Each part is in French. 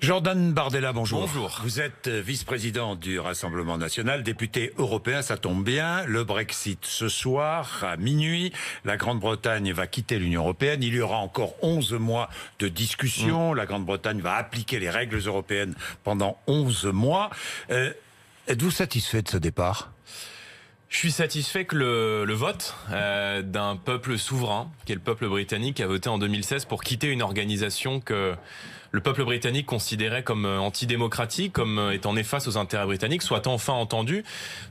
Jordan Bardella, bonjour. Bonjour. Vous êtes vice-président du Rassemblement National, député européen, ça tombe bien. Le Brexit ce soir, à minuit. La Grande-Bretagne va quitter l'Union européenne. Il y aura encore 11 mois de discussion. La Grande-Bretagne va appliquer les règles européennes pendant 11 mois. Êtes-vous satisfait de ce départ ? Je suis satisfait que le vote d'un peuple souverain, qui est le peuple britannique, a voté en 2016 pour quitter une organisation que le peuple britannique considérait comme antidémocratique, comme étant néfaste aux intérêts britanniques, soit enfin entendu.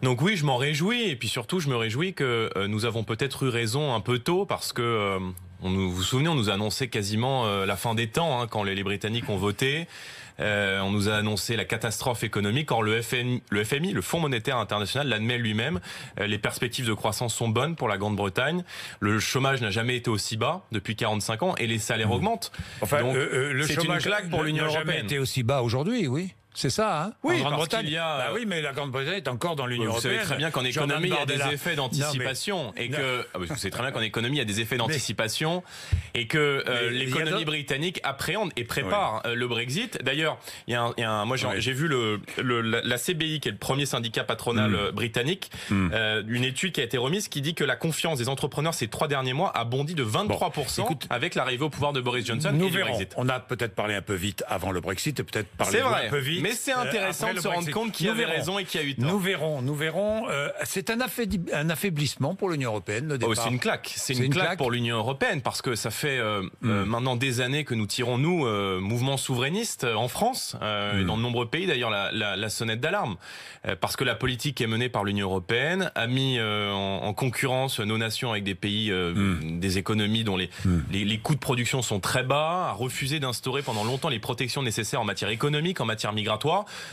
Donc oui, je m'en réjouis, et puis surtout, je me réjouis que nous avons peut-être eu raison un peu tôt, parce que, vous vous souvenez, on nous a annoncé quasiment la fin des temps quand les Britanniques ont voté. On nous a annoncé la catastrophe économique. Or, le FMI, le Fonds monétaire international, l'admet lui-même. Les perspectives de croissance sont bonnes pour la Grande-Bretagne. Le chômage n'a jamais été aussi bas depuis 45 ans et les salaires augmentent. Enfin, donc, le c'est chômage une claque pour l'Union n'a européenne. jamais été aussi bas aujourd'hui, oui. C'est ça, hein? Oui, en Grande-Bretagne. Bah oui, mais la Grande-Bretagne est encore dans l'Union européenne. Vous savez très bien qu'en économie, il y a des effets d'anticipation et que vous savez très bien qu'en économie, il y a des effets d'anticipation et que l'économie britannique appréhende et prépare le Brexit. D'ailleurs, moi j'ai vu la CBI, qui est le premier syndicat patronal britannique, une étude qui a été remise qui dit que la confiance des entrepreneurs ces 3 derniers mois a bondi de 23% avec l'arrivée au pouvoir de Boris Johnson et du Brexit. On a peut-être parlé un peu vite avant le Brexit et peut-être parlé un peu vite. Mais c'est intéressant de se rendre compte qu'il y avait raison et qu'il y a eu tort. Nous verrons. C'est un affaiblissement pour l'Union européenne, le départ. C'est une claque. C'est une claque pour l'Union européenne, parce que ça fait maintenant des années que nous tirons, nous, mouvement souverainiste en France, et dans de nombreux pays d'ailleurs, la sonnette d'alarme. Parce que la politique qui est menée par l'Union européenne a mis en concurrence nos nations avec des pays, des économies dont les coûts de production sont très bas, a refusé d'instaurer pendant longtemps les protections nécessaires en matière économique, en matière migratoire.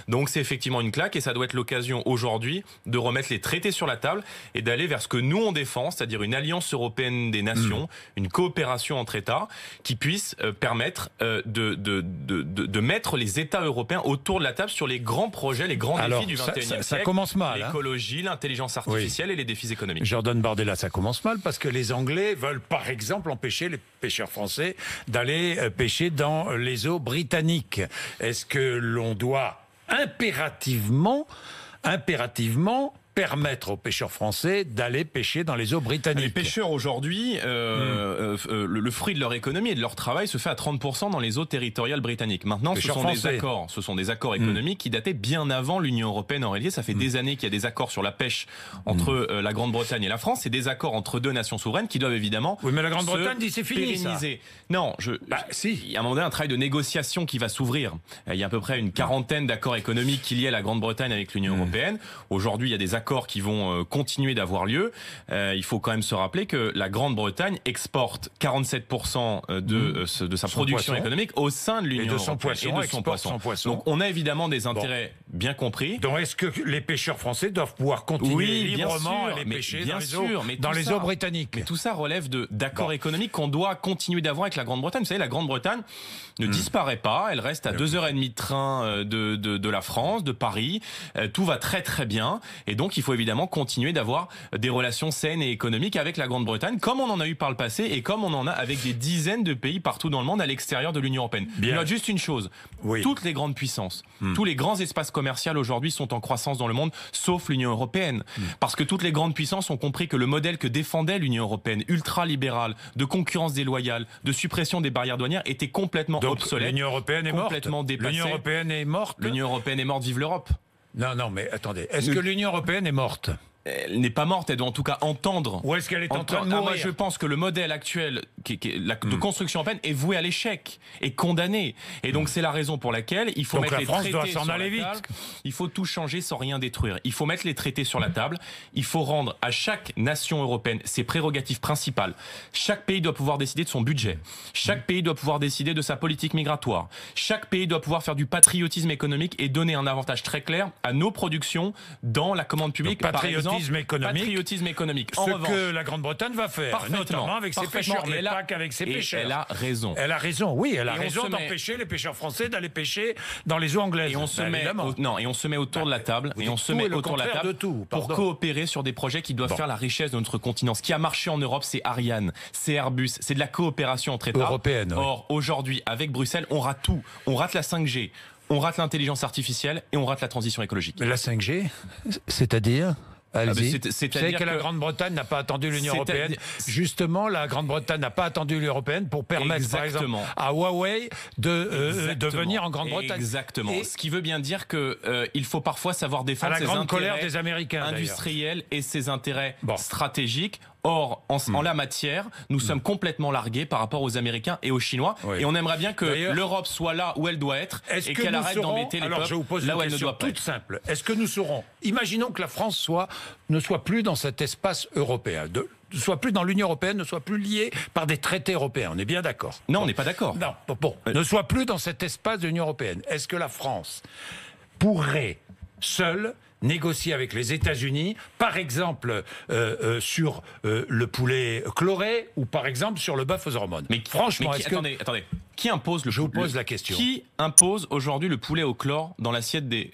Donc c'est effectivement une claque et ça doit être l'occasion aujourd'hui de remettre les traités sur la table et d'aller vers ce que nous on défend, c'est-à-dire une alliance européenne des nations, une coopération entre États qui puisse permettre de mettre les États européens autour de la table sur les grands projets, les grands défis du XXIe siècle. Ça commence mal. L'écologie, l'intelligence artificielle et les défis économiques. Jordan Bardella, ça commence mal parce que les Anglais veulent par exemple empêcher les pêcheurs français d'aller pêcher dans les eaux britanniques. Est-ce que l'on doit impérativement permettre aux pêcheurs français d'aller pêcher dans les eaux britanniques? Les pêcheurs aujourd'hui, le fruit de leur économie et de leur travail se fait à 30% dans les eaux territoriales britanniques. Maintenant, ce sont des accords économiques qui dataient bien avant l'Union européenne en réalité. Ça fait des années qu'il y a des accords sur la pêche entre la Grande-Bretagne et la France. C'est des accords entre deux nations souveraines qui doivent évidemment mais la Grande-Bretagne dit c'est fini, pérenniser. Non, il y a un moment donné un travail de négociation qui va s'ouvrir. Il y a à peu près une quarantaine d'accords économiques qui liaient la Grande-Bretagne avec l'Union européenne. Aujourd'hui, il y a des accords qui vont continuer d'avoir lieu. Il faut quand même se rappeler que la Grande-Bretagne exporte 47% de sa production économique au sein de l'Union européenne et de son poisson. Donc on a évidemment des intérêts bien compris. Donc est-ce que les pêcheurs français doivent pouvoir continuer librement à les pêcher dans les eaux britanniques? Mais tout ça relève d'accords économiques qu'on doit continuer d'avoir avec la Grande-Bretagne. Vous savez, la Grande-Bretagne ne disparaît pas. Elle reste à 2h30 de train de la France, de Paris. Tout va très très bien. Et donc il faut évidemment continuer d'avoir des relations saines et économiques avec la Grande-Bretagne, comme on en a eu par le passé et comme on en a avec des dizaines de pays partout dans le monde à l'extérieur de l'Union européenne. Je note juste une chose, toutes les grandes puissances, tous les grands espaces commerciaux aujourd'hui sont en croissance dans le monde, sauf l'Union européenne. Parce que toutes les grandes puissances ont compris que le modèle que défendait l'Union européenne, ultra-libérale, de concurrence déloyale, de suppression des barrières douanières, était complètement obsolète. L'Union européenne est morte. Complètement dépassée. L'Union européenne est morte. L'Union européenne est morte, vive l'Europe. Non, mais attendez. Est-ce que l'Union européenne est morte? Elle n'est pas morte, elle doit en tout cas entendre. Ou est-ce qu'elle est en train de mourir? Moi, je pense que le modèle actuel de construction européenne est voué à l'échec, est condamné. Et donc, c'est la raison pour laquelle il faut mettre les traités sur la table. Il faut tout changer sans rien détruire. Il faut mettre les traités sur la table. Il faut rendre à chaque nation européenne ses prérogatives principales. Chaque pays doit pouvoir décider de son budget. Chaque pays doit pouvoir décider de sa politique migratoire. Chaque pays doit pouvoir faire du patriotisme économique et donner un avantage très clair à nos productions dans la commande publique. Donc, par exemple, patriotisme économique. En ce revanche, que la Grande-Bretagne va faire, notamment avec ses pêcheurs, mais pas qu'avec ses pêcheurs. Elle a raison. Elle a raison, oui, elle a raison d'empêcher les pêcheurs français d'aller pêcher dans les eaux anglaises. Et on se met autour de la table, pour coopérer sur des projets qui doivent faire la richesse de notre continent. Ce qui a marché en Europe, c'est Ariane, c'est Airbus, c'est de la coopération entre États. Européenne. Or, aujourd'hui, avec Bruxelles, on rate tout. On rate la 5G, on rate l'intelligence artificielle et on rate la transition écologique. Mais la 5G, c'est-à-dire ? Allez-y. Vous savez que la Grande-Bretagne n'a pas attendu l'Union européenne. Justement, la Grande-Bretagne n'a pas attendu l'Union européenne pour permettre, par exemple, à Huawei de venir en Grande-Bretagne. Exactement. Ce qui veut bien dire que il faut parfois savoir défendre ses intérêts des Américains, industriels et ses intérêts stratégiques. Or, en la matière, nous sommes complètement largués par rapport aux Américains et aux Chinois. Et on aimerait bien que l'Europe soit là où elle doit être et qu'elle arrête d'embêter les peuples là où elle ne doit pas être. Toute simple. Est-ce que nous saurons, imaginons que la France ne soit plus dans cet espace européen, ne soit plus dans l'Union européenne, ne soit plus liée par des traités européens. On est bien d'accord? Non, on n'est pas d'accord. Non, ne soit plus dans cet espace de l'Union européenne. Est-ce que la France pourrait seule négocier avec les États-Unis, par exemple sur le poulet chloré ou par exemple sur le bœuf aux hormones? Mais franchement, attendez. Qui impose Je vous pose la question. Qui impose aujourd'hui le poulet au chlore dans l'assiette des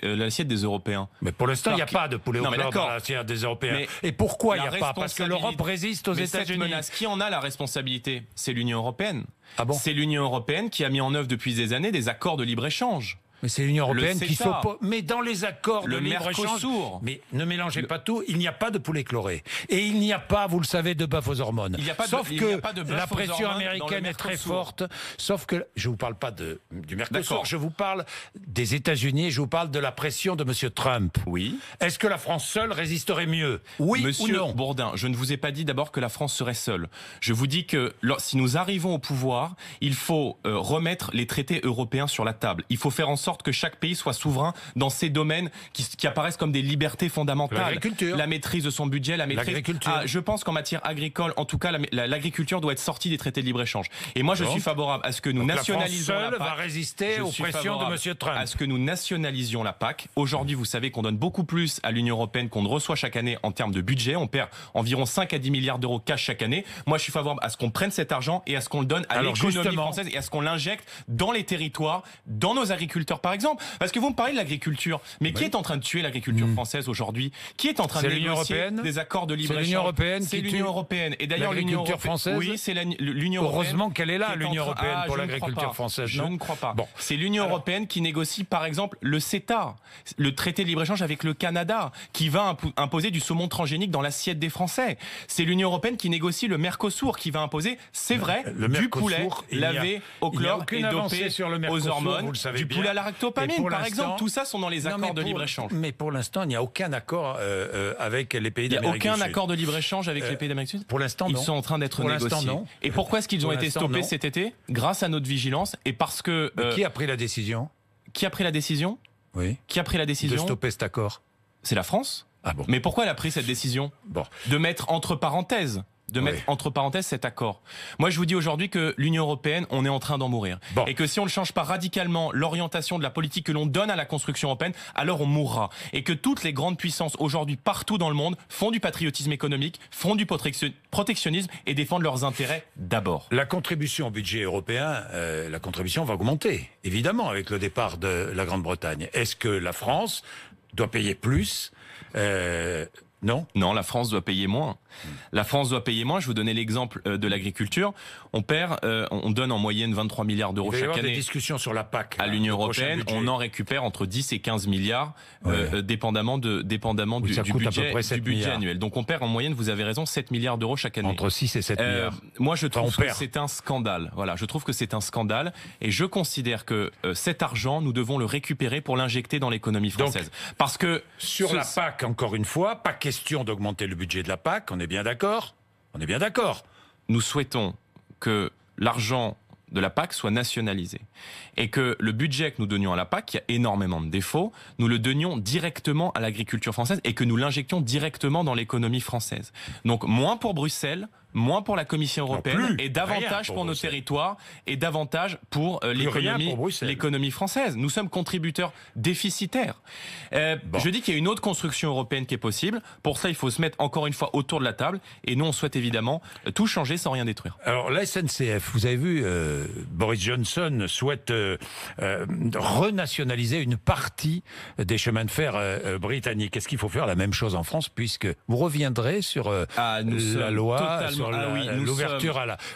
Européens? Mais pour l'instant, il n'y a pas de poulet au chlore dans l'assiette des Européens. Et pourquoi il n'y a pas? Parce que l'Europe résiste aux États-Unis. Qui en a la responsabilité? C'est l'Union européenne. Ah bon? C'est l'Union européenne qui a mis en œuvre depuis des années des accords de libre-échange. Mais c'est l'Union européenne qui s'oppose. Mais dans les accords de libre-échange, mais ne mélangez pas tout, il n'y a pas de poulet chloré. Et il n'y a pas, vous le savez, de bœuf aux hormones. Sauf que la pression américaine est très forte. Sauf que, je ne vous parle pas du Mercosur, je vous parle des États-Unis, je vous parle de la pression de M. Trump. Oui. Est-ce que la France seule résisterait mieux? Oui ou non? Monsieur Bourdin, je ne vous ai pas dit d'abord que la France serait seule. Je vous dis que si nous arrivons au pouvoir, il faut remettre les traités européens sur la table. Il faut faire en sorte que chaque pays soit souverain dans ces domaines qui apparaissent comme des libertés fondamentales. L'agriculture. La maîtrise de son budget, la maîtrise. L'agriculture. Je pense qu'en matière agricole, en tout cas, l'agriculture doit être sortie des traités de libre-échange. Et moi, je suis favorable à ce que nous nationalisions la PAC. La France seule va résister aux pressions de M. Trump. À ce que nous nationalisions la PAC. Aujourd'hui, vous savez qu'on donne beaucoup plus à l'Union européenne qu'on ne reçoit chaque année en termes de budget. On perd environ 5 à 10 milliards d'euros cash chaque année. Moi, je suis favorable à ce qu'on prenne cet argent et à ce qu'on le donne à l'économie française et à ce qu'on l'injecte dans les territoires, dans nos agriculteurs, par exemple. Parce que vous me parlez de l'agriculture, mais qui est en train de tuer l'agriculture française aujourd'hui? Qui est en train de négocier des accords de libre-échange? C'est l'Union européenne. C'est l'Union européenne. Et d'ailleurs, l'agriculture française. Oui, c'est l'Union européenne. Heureusement qu'elle est là, l'Union européenne, pour l'agriculture française. Je ne crois pas. C'est l'Union européenne qui négocie, par exemple, le CETA, le traité de libre-échange avec le Canada, qui va imposer du saumon transgénique dans l'assiette des Français. C'est l'Union européenne qui négocie le Mercosur, qui va imposer, c'est vrai, du poulet lavé au chlore et dopé aux hormones, du poulet à la ractopamine, par exemple. Tout ça sont dans les accords de libre-échange. Mais pour l'instant, il n'y a aucun accord avec les pays d'Amérique du Sud. Il n'y a aucun accord de libre-échange avec les pays d'Amérique du Sud? Pour l'instant, non. Ils sont en train d'être négociés. Et pourquoi est-ce qu'ils ont été stoppés cet été? Grâce à notre vigilance et parce que... qui a pris la décision? Qui a pris la décision? Oui. Qui a pris la décision de stopper cet accord? C'est la France. Ah bon. Mais pourquoi elle a pris cette décision de mettre entre parenthèses cet accord? Moi, je vous dis aujourd'hui que l'Union européenne, on est en train d'en mourir. Et que si on ne change pas radicalement l'orientation de la politique que l'on donne à la construction européenne, alors on mourra. Et que toutes les grandes puissances aujourd'hui, partout dans le monde, font du patriotisme économique, font du protectionnisme et défendent leurs intérêts d'abord. La contribution au budget européen, la contribution va augmenter, évidemment, avec le départ de la Grande-Bretagne. Est-ce que la France doit payer plus? Non, la France doit payer moins. La France doit payer moins. Je vous donnais l'exemple de l'agriculture. On donne en moyenne 23 milliards d'euros chaque année. Il va y avoir des discussions sur la PAC à l'Union européenne. On en récupère entre 10 et 15 milliards, dépendamment du budget annuel. Donc on perd en moyenne, vous avez raison, 7 milliards d'euros chaque année. Entre 6 et 7 milliards. Moi, je trouve que c'est un scandale. Voilà, je trouve que c'est un scandale. Et je considère que cet argent, nous devons le récupérer pour l'injecter dans l'économie française. Donc, parce que sur la PAC, encore une fois, pas question d'augmenter le budget de la PAC. On est bien d'accord? On est bien d'accord. Nous souhaitons que l'argent de la PAC soit nationalisé et que le budget que nous donnions à la PAC, qui a énormément de défauts, nous le donnions directement à l'agriculture française et que nous l'injections directement dans l'économie française. Donc moins pour Bruxelles, moins pour la Commission européenne et davantage pour nos territoires et davantage pour l'économie française. Nous sommes contributeurs déficitaires. Je dis qu'il y a une autre construction européenne qui est possible. Pour ça, il faut se mettre encore une fois autour de la table. Et nous, on souhaite évidemment tout changer sans rien détruire. Alors, la SNCF, vous avez vu, Boris Johnson souhaite renationaliser une partie des chemins de fer britanniques. Est-ce qu'il faut faire la même chose en France, puisque vous reviendrez sur la loi, sur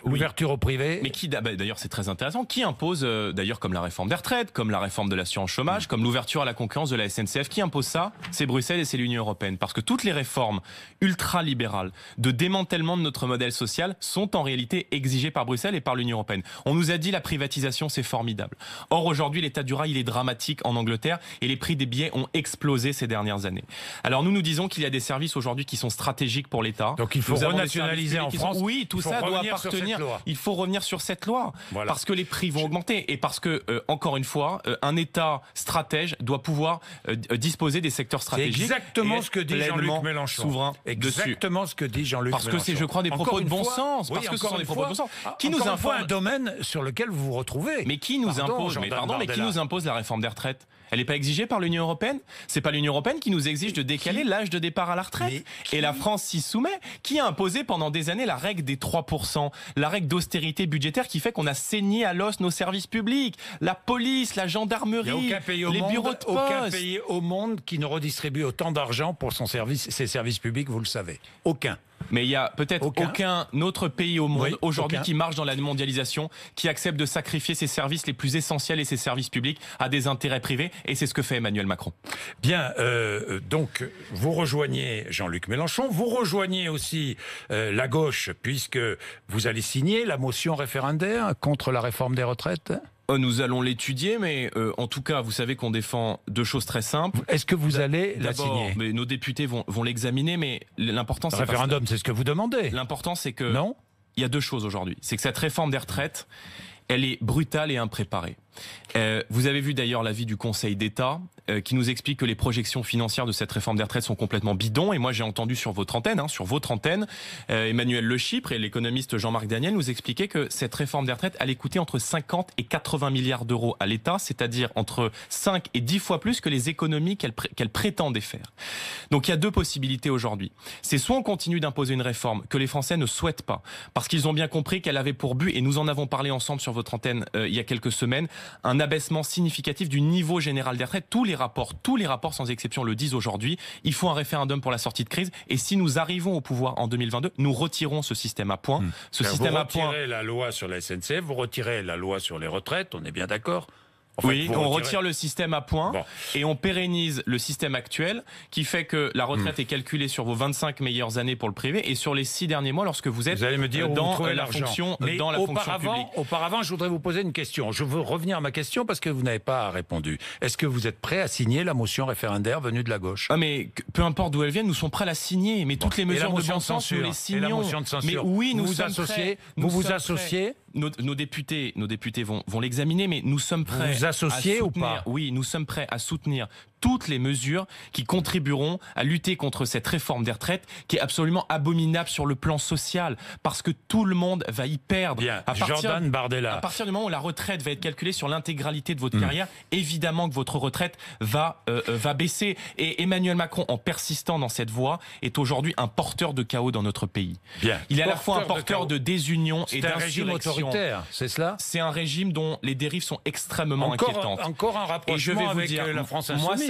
l'ouverture au privé? Mais qui, d'ailleurs, c'est très intéressant. Qui impose, d'ailleurs, comme la réforme des retraites, comme la réforme de l'assurance chômage, comme l'ouverture à la concurrence de la SNCF, qui impose ça? C'est Bruxelles et c'est l'Union européenne. Parce que toutes les réformes ultralibérales de démantèlement de notre modèle social sont en réalité exigées par Bruxelles et par l'Union européenne. On nous a dit la privatisation, c'est formidable. Or, aujourd'hui, l'état du rail, il est dramatique en Angleterre et les prix des billets ont explosé ces dernières années. Alors, nous disons qu'il y a des services aujourd'hui qui sont stratégiques pour l'État. Donc, il faut renationaliser en France. Oui, tout ça doit appartenir. Il faut revenir sur cette loi. Voilà. Parce que les prix vont augmenter et parce que, encore une fois, un État stratège doit pouvoir disposer des secteurs stratégiques. C'est exactement ce que dit Jean-Luc Mélenchon. Souverain exactement ce que dit Jean-Luc Mélenchon. Parce que c'est, je crois, des propos de bon sens. Parce que ce sont des propos de bon sens. Qui nous informe un domaine sur lequel vous vous retrouvez. Mais qui nous impose qui nous impose la réforme des retraites? Elle n'est pas exigée par l'Union européenne? C'est pas l'Union européenne qui nous exige de décaler l'âge de départ à la retraite? Et la France s'y soumet. Qui a imposé pendant des années la règle des 3%, la règle d'austérité budgétaire qui fait qu'on a saigné à l'os nos services publics, la police, la gendarmerie, les bureaux de poste? Aucun pays au monde qui ne redistribue autant d'argent pour ses services publics, vous le savez. Aucun. Mais il y a peut-être aucun autre pays au monde aujourd'hui qui marche dans la mondialisation, qui accepte de sacrifier ses services les plus essentiels et ses services publics à des intérêts privés. Et c'est ce que fait Emmanuel Macron. Bien, donc vous rejoignez Jean-Luc Mélenchon, vous rejoignez aussi la gauche, puisque vous allez signer la motion référendaire contre la réforme des retraites. Nous allons l'étudier, mais en tout cas, vous savez qu'on défend deux choses très simples. Est-ce que vous allez la signer? Mais nos députés vont l'examiner, mais l'important, c'est... Le référendum, c'est ce que vous demandez. L'important, c'est que... Non. Il y a deux choses aujourd'hui. C'est que cette réforme des retraites, elle est brutale et impréparée. Vous avez vu d'ailleurs l'avis du Conseil d'État qui nous explique que les projections financières de cette réforme des retraites sont complètement bidons. Et moi, j'ai entendu sur votre antenne, Emmanuel Le Chypre et l'économiste Jean-Marc Daniel nous expliquaient que cette réforme des retraites allait coûter entre 50 et 80 milliards d'euros à l'État, c'est-à-dire entre 5 et 10 fois plus que les économies qu'elle prétendait faire. Donc il y a deux possibilités aujourd'hui. C'est soit on continue d'imposer une réforme que les Français ne souhaitent pas, parce qu'ils ont bien compris qu'elle avait pour but, et nous en avons parlé ensemble sur votre antenne il y a quelques semaines, un abaissement significatif du niveau général des retraites. Tous les rapports sans exception le disent aujourd'hui. Il faut un référendum pour la sortie de crise. Et si nous arrivons au pouvoir en 2022, nous retirons ce système à points. Vous retirez la loi sur la SNCF, vous retirez la loi sur les retraites, on est bien d'accord? Oui, on retire le système à points et on pérennise le système actuel qui fait que la retraite est calculée sur vos 25 meilleures années pour le privé et sur les 6 derniers mois lorsque vous êtes dans la fonction publique. Auparavant, je voudrais vous poser une question. Je veux revenir à ma question parce que vous n'avez pas répondu. Est-ce que vous êtes prêt à signer la motion référendaire venue de la gauche? Mais peu importe d'où elle vienne, nous sommes prêts à la signer. Mais toutes les mesures de bon sens, nous les signons. Et la motion de censure. Mais oui, nous sommes prêts. Vous vous associez? Nos députés vont l'examiner, mais nous sommes prêts. Vous associez ou pas? Oui, nous sommes prêts à soutenir toutes les mesures qui contribueront à lutter contre cette réforme des retraites qui est absolument abominable sur le plan social parce que tout le monde va y perdre. Bien, Jordan Bardella. À partir du moment où la retraite va être calculée sur l'intégralité de votre carrière, évidemment que votre retraite va baisser. Et Emmanuel Macron, en persistant dans cette voie, est aujourd'hui un porteur de chaos dans notre pays. Bien. Il est à la fois un porteur de désunion et d'insurrection. C'est un régime autoritaire, c'est cela? C'est un régime dont les dérives sont extrêmement inquiétantes. Encore un rapprochement avec la France insoumise.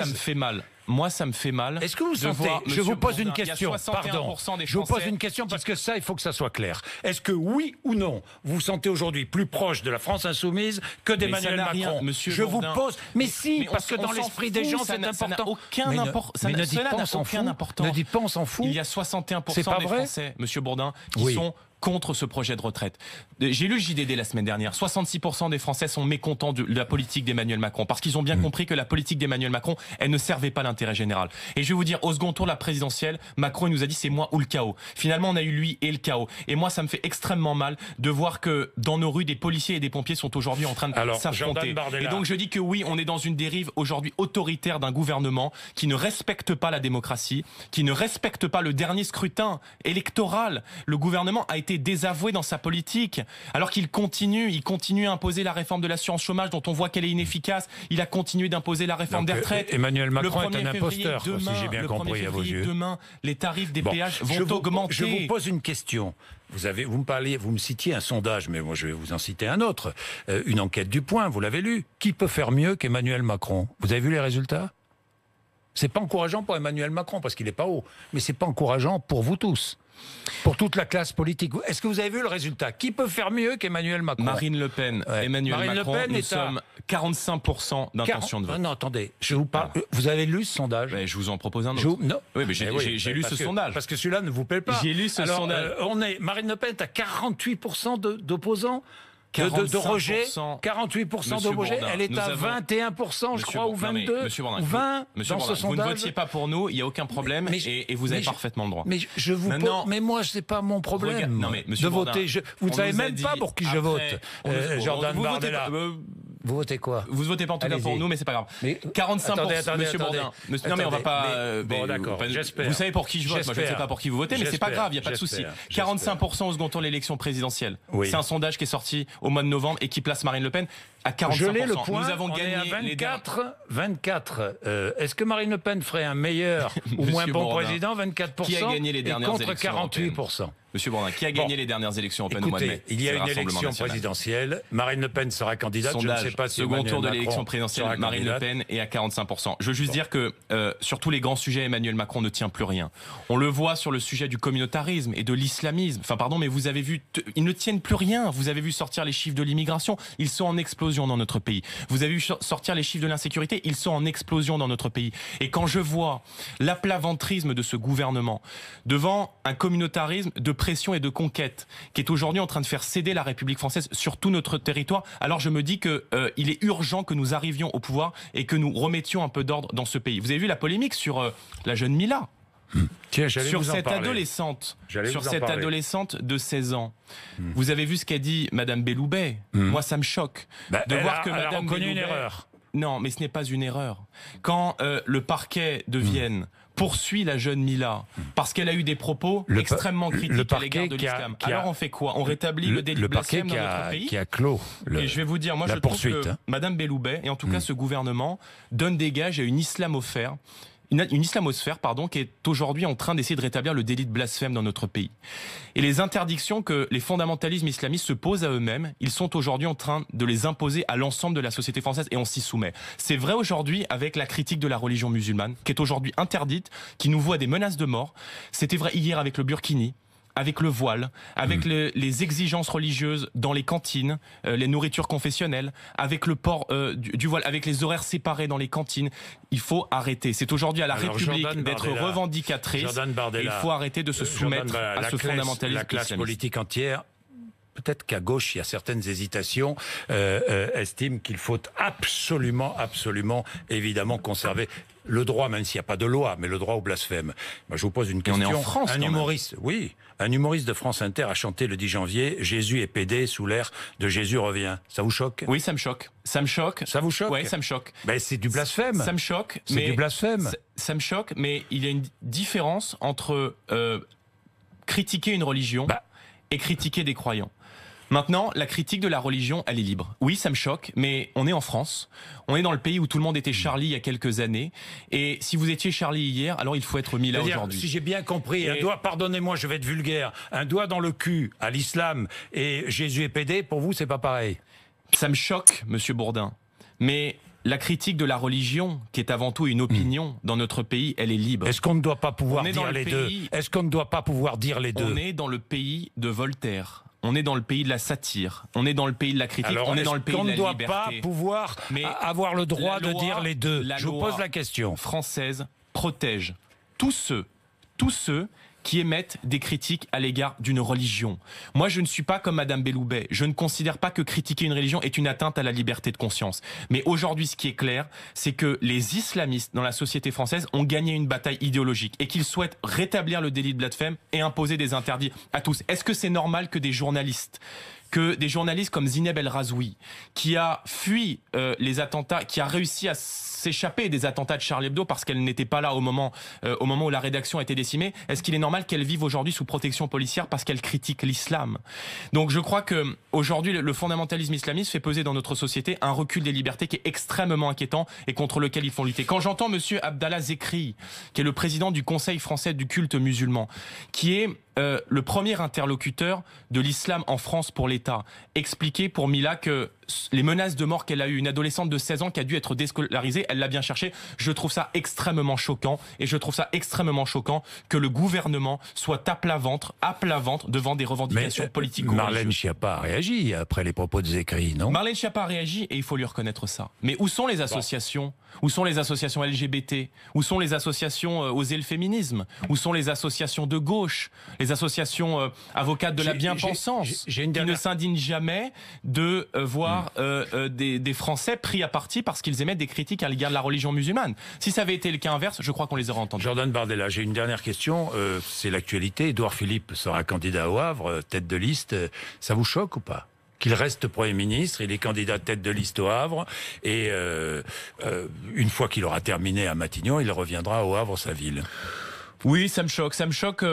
Moi, ça me fait mal. Est-ce que vous sentez, je vous pose une question, pardon, je vous pose une question parce que ça, il faut que ça soit clair. Est-ce que oui ou non, vous vous sentez aujourd'hui plus proche de la France insoumise que d'Emmanuel Macron? Je vous pose, mais si, parce que dans l'esprit des gens, c'est important. Ça n'a aucun importance. Ne dites pas on s'en fout. Il y a 61% des Français, Monsieur Bourdin, qui sont contre ce projet de retraite. J'ai lu le JDD la semaine dernière. 66% des Français sont mécontents de la politique d'Emmanuel Macron parce qu'ils ont bien compris que la politique d'Emmanuel Macron, elle ne servait pas l'intérêt général. Et je vais vous dire, au second tour de la présidentielle, Macron il nous a dit c'est moi ou le chaos. Finalement, on a eu lui et le chaos. Et moi, ça me fait extrêmement mal de voir que dans nos rues, des policiers et des pompiers sont aujourd'hui en train de s'affronter. Et donc je dis que oui, on est dans une dérive aujourd'hui autoritaire d'un gouvernement qui ne respecte pas la démocratie, qui ne respecte pas le dernier scrutin électoral. Le gouvernement a été été désavoué dans sa politique, alors qu'il continue à imposer la réforme de l'assurance chômage dont on voit qu'elle est inefficace. Il a continué d'imposer la réforme des retraites. Emmanuel Macron est un imposteur, si j'ai bien compris à vos yeux. Demain, les tarifs des péages vont augmenter. Je vous pose une question. Vous me citiez un sondage, mais moi je vais vous en citer un autre. Une enquête du Point, vous l'avez lu. Qui peut faire mieux qu'Emmanuel Macron? Vous avez vu les résultats? C'est pas encourageant pour Emmanuel Macron parce qu'il n'est pas haut, mais c'est pas encourageant pour vous tous, pour toute la classe politique. Est-ce que vous avez vu le résultat? Qui peut faire mieux qu'Emmanuel Macron? Marine Le Pen, Emmanuel Macron, nous sommes 45% d'intention de vote. Non, attendez, je vous parle. Vous avez lu ce sondage? Je vous en propose un autre. Non. Oui, mais j'ai lu ce sondage. Parce que celui-là ne vous plaît pas. J'ai lu ce sondage. Marine Le Pen est à 48% d'opposants. De rejet, 48% de rejet, elle est à 21%, je crois, ou 22, ou 20 dans ce sondage. Vous ne votiez pas pour nous, il n'y a aucun problème, et vous avez parfaitement le droit. Mais moi, c'est pas mon problème de voter. Vous ne savez même pas pour qui je vote, Jordan Bardella. Vous votez quoi? Vous votez pas en tout cas pour nous, mais c'est pas grave. 45%, Monsieur Bourdin. Non, mais on va pas. Bon, d'accord. J'espère. Vous savez pour qui je vote. Moi, je ne sais pas pour qui vous votez, mais c'est pas grave. Il n'y a pas de souci. 45% au second tour de l'élection présidentielle. C'est un sondage qui est sorti au mois de novembre et qui place Marine Le Pen à 45%. Je l'ai, le point. Nous avons gagné à 24. Est-ce que Marine Le Pen ferait un meilleur ou moins bon président? 24%. Qui a gagné les dernières contre élections 48%. Monsieur Bourdin, qui a gagné les dernières élections européennes au mois de mai? Il y a une élection présidentielle. Marine Le Pen sera candidate. Sondage, je ne sais pas si second tour de l'élection présidentielle, Marine Le Pen est à 45%. Je veux juste dire que sur tous les grands sujets, Emmanuel Macron ne tient plus rien. On le voit sur le sujet du communautarisme et de l'islamisme. Enfin, pardon, mais vous avez vu, ils ne tiennent plus rien. Vous avez vu sortir les chiffres de l'immigration. Ils sont en explosion dans notre pays. Vous avez vu sortir les chiffres de l'insécurité. Ils sont en explosion dans notre pays. Et quand je vois l'aplaventrisme de ce gouvernement devant un communautarisme de pression et de conquête qui est aujourd'hui en train de faire céder la République française sur tout notre territoire, alors je me dis que il est urgent que nous arrivions au pouvoir et que nous remettions un peu d'ordre dans ce pays. Vous avez vu la polémique sur la jeune Mila, sur cette adolescente, de 16 ans. Vous avez vu ce qu'a dit Madame Belloubet. Moi, ça me choque de voir que Madame Belloubet... une erreur. Non, mais ce n'est pas une erreur. Quand le parquet de Vienne poursuit la jeune Mila parce qu'elle a eu des propos extrêmement critiques à l'égard de l'islam. Alors on fait quoi? On rétablit le délit de blasphème dans notre pays? Qui a clos et je vais vous dire, moi je trouve que Madame Belloubet, et en tout cas ce gouvernement, donne des gages à une islamosphère, qui est aujourd'hui en train d'essayer de rétablir le délit de blasphème dans notre pays. Et les interdictions que les fondamentalismes islamistes se posent à eux-mêmes, ils sont aujourd'hui en train de les imposer à l'ensemble de la société française et on s'y soumet. C'est vrai aujourd'hui avec la critique de la religion musulmane, qui est aujourd'hui interdite, qui nous voit des menaces de mort. C'était vrai hier avec le burkini, avec le voile, avec les exigences religieuses dans les cantines, les nourritures confessionnelles, avec le port du voile, avec les horaires séparés dans les cantines. Il faut arrêter. C'est aujourd'hui à la République d'être revendicatrice. Et il faut arrêter de se soumettre à ce fondamentalisme La classe islamiste. politique entière, peut-être qu'à gauche, il y a certaines hésitations, estime qu'il faut absolument, évidemment, conserver le droit, même s'il n'y a pas de loi, mais le droit au blasphème. Moi, je vous pose une question. On est en France, un humoriste de France Inter a chanté le 10 janvier « Jésus est pédé sous l'air de Jésus revient ». Ça vous choque? Oui, ça me choque. Ça me choque. Ça vous choque? Oui, ça me choque. Ben, c'est du blasphème. Ça me choque. C'est du blasphème. Ça me choque, mais il y a une différence entre critiquer une religion et critiquer des croyants. Maintenant, la critique de la religion, elle est libre. Oui, ça me choque, mais on est en France. On est dans le pays où tout le monde était Charlie il y a quelques années. Et si vous étiez Charlie hier, alors il faut être mis là aujourd'hui. Si j'ai bien compris, un doigt, pardonnez-moi, je vais être vulgaire, un doigt dans le cul à l'islam et Jésus est pédé, pour vous, c'est pas pareil. Ça me choque, Monsieur Bourdin. Mais la critique de la religion, qui est avant tout une opinion dans notre pays, elle est libre. Est-ce qu'on ne doit pas pouvoir dire les deux? Est-ce qu'on ne doit pas pouvoir dire les deux? On est dans le pays de Voltaire. On est dans le pays de la satire, on est dans le pays de la critique, alors, on est dans le pays de la liberté. On ne doit pas pouvoir avoir le droit de dire les deux. Je vous pose la question. La française protège tous ceux qui émettent des critiques à l'égard d'une religion. Moi, je ne suis pas comme Madame Belloubet. Je ne considère pas que critiquer une religion est une atteinte à la liberté de conscience. Mais aujourd'hui, ce qui est clair, c'est que les islamistes dans la société française ont gagné une bataille idéologique et qu'ils souhaitent rétablir le délit de blasphème et imposer des interdits à tous. Est-ce que c'est normal que des journalistes que des journalistes comme Zineb El Razoui, qui a fui les attentats, qui a réussi à s'échapper des attentats de Charlie Hebdo parce qu'elle n'était pas là au moment où la rédaction a été décimée, est-ce qu'il est normal qu'elle vive aujourd'hui sous protection policière parce qu'elle critique l'islam? Donc je crois que aujourd'hui le fondamentalisme islamiste fait peser dans notre société un recul des libertés qui est extrêmement inquiétant et contre lequel il faut lutter. Quand j'entends monsieur Abdallah Zekri, qui est le président du Conseil français du culte musulman, qui est le premier interlocuteur de l'islam en France pour l'État, expliquer pour Mila que les menaces de mort qu'elle a eues, une adolescente de 16 ans qui a dû être déscolarisée, elle l'a bien cherché. Je trouve ça extrêmement choquant et je trouve ça extrêmement choquant que le gouvernement soit à plat ventre devant des revendications politiques. Marlène Schiappa a réagi après les propos de Zekri, non? Marlène Schiappa a réagi et il faut lui reconnaître ça. Mais où sont les associations? Où sont les associations LGBT? Où sont les associations Oser le féminisme? Où sont les associations de gauche? Les associations avocates de la bien-pensance qui ne s'indignent jamais de voir des Français pris à partie parce qu'ils émettent des critiques à l'égard de la religion musulmane. Si ça avait été le cas inverse, je crois qu'on les aurait entendus. Jordan Bardella, j'ai une dernière question. C'est l'actualité. Édouard Philippe sera candidat au Havre, tête de liste. Ça vous choque ou pas? Qu'il reste Premier ministre, il est candidat tête de liste au Havre, et une fois qu'il aura terminé à Matignon, il reviendra au Havre, sa ville. Oui, ça me choque. Ça me choque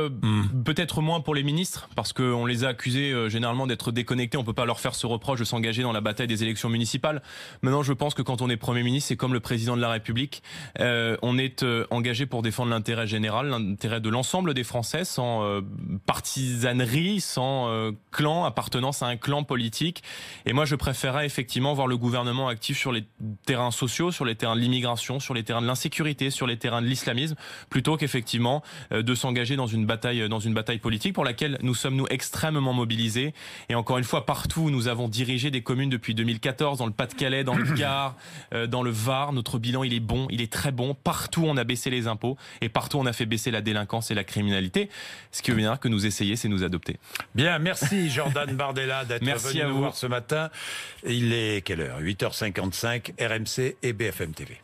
peut-être moins pour les ministres, parce qu'on les a accusés généralement d'être déconnectés. On peut pas leur faire ce reproche de s'engager dans la bataille des élections municipales. Maintenant, je pense que quand on est Premier ministre, c'est comme le président de la République. On est engagé pour défendre l'intérêt général, l'intérêt de l'ensemble des Français, sans partisanerie, sans clan, appartenance à un clan politique. Et moi, je préférerais effectivement voir le gouvernement actif sur les terrains sociaux, sur les terrains de l'immigration, sur les terrains de l'insécurité, sur les terrains de l'islamisme, plutôt qu'effectivement de s'engager dans une bataille politique pour laquelle nous sommes extrêmement mobilisés. Et encore une fois, partout où nous avons dirigé des communes depuis 2014, dans le Pas-de-Calais, dans le Gard, dans le Var, notre bilan il est bon, il est très bon. Partout on a baissé les impôts et partout on a fait baisser la délinquance et la criminalité. Ce qui veut dire que nous essayer, c'est nous adopter. Bien, merci Jordan Bardella d'être venu nous voir ce matin. Il est quelle heure? 8h55, RMC et BFM TV.